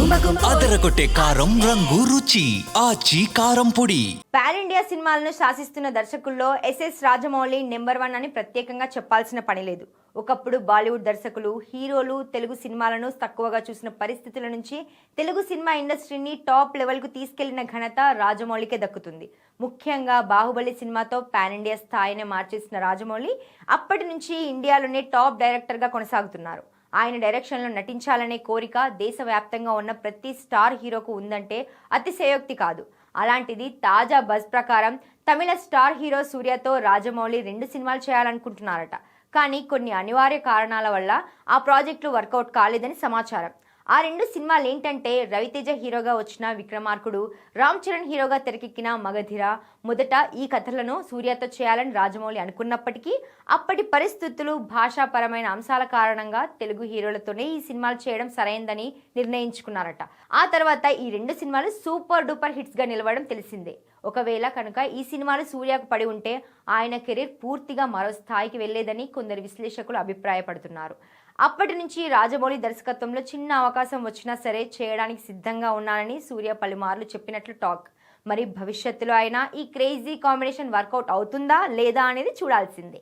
అదరగొట్టే కారం రంగు రుచి ఆచి కారం పొడి. పాన్ ఇండియా సినిమాలను శాసిస్తున్న దర్శకుల్లో ఎస్ఎస్ రాజమౌళి నెంబర్ 1 అని ప్రత్యేకంగా చెప్పాల్సిన పని లేదు. ఒకప్పుడు బాలీవుడ్ దర్శకులు హీరోలు తెలుగు సినిమాలను తక్కువగా చూసిన పరిస్థితుల నుంచి తెలుగు సినిమా ఇండస్ట్రీని టాప్ లెవెల్కు తీసుకెళ్లిన ఘనత రాజమౌళికే దక్కుతుంది. ముఖ్యంగా బాహుబలి సినిమాతో పాన్ ఇండియా స్థాయిని మార్చేసిన రాజమౌళి అప్పటి నుంచి ఇండియాలోనే టాప్ డైరెక్టర్గా కొనసాగుతున్నారు. ఆయన డైరెక్షన్లో నటించాలనే కోరిక దేశవ్యాప్తంగా ఉన్న ప్రతి స్టార్ హీరోకు ఉందంటే అతిశయోక్తి కాదు. అలాంటిది తాజా బజ్ ప్రకారం తమిళ స్టార్ హీరో సూర్యతో రాజమౌళి 2 సినిమాలు చేయాలనుకుంటున్నారట. కానీ కొన్ని అనివార్య కారణాల వల్ల ఆ ప్రాజెక్టులు వర్కౌట్ కాలేదని సమాచారం. ఆ 2 సినిమాలు ఏంటంటే రవితేజ హీరోగా వచ్చిన విక్రమార్కుడు, రామ్ చరణ్ హీరోగా తెరకెక్కిన మగధిర. మొదట ఈ కథలను సూర్యతో చేయాలని రాజమౌళి అనుకున్నప్పటికీ అప్పటి పరిస్థితులు, భాషాపరమైన అంశాల కారణంగా తెలుగు హీరోలతోనే ఈ సినిమాలు చేయడం సరైందని నిర్ణయించుకున్నారట. ఆ తర్వాత ఈ 2 సినిమాలు సూపర్ డూపర్ హిట్స్గా నిలవడం తెలిసిందే. ఒకవేళ కనుక ఈ సినిమాలు సూర్యకు పడి ఉంటే ఆయన కెరీర్ పూర్తిగా మరో స్థాయికి వెళ్లేదని కొందరు విశ్లేషకులు అభిప్రాయపడుతున్నారు. అప్పటి నుంచి రాజమౌళి దర్శకత్వంలో చిన్న అవకాశం వచ్చినా సరే చేయడానికి సిద్ధంగా ఉన్నానని సూర్య పలుమార్లు చెప్పినట్లు టాక్. మరి భవిష్యత్తులో అయినా ఈ క్రేజీ కాంబినేషన్ వర్కౌట్ అవుతుందా లేదా అనేది చూడాల్సిందే.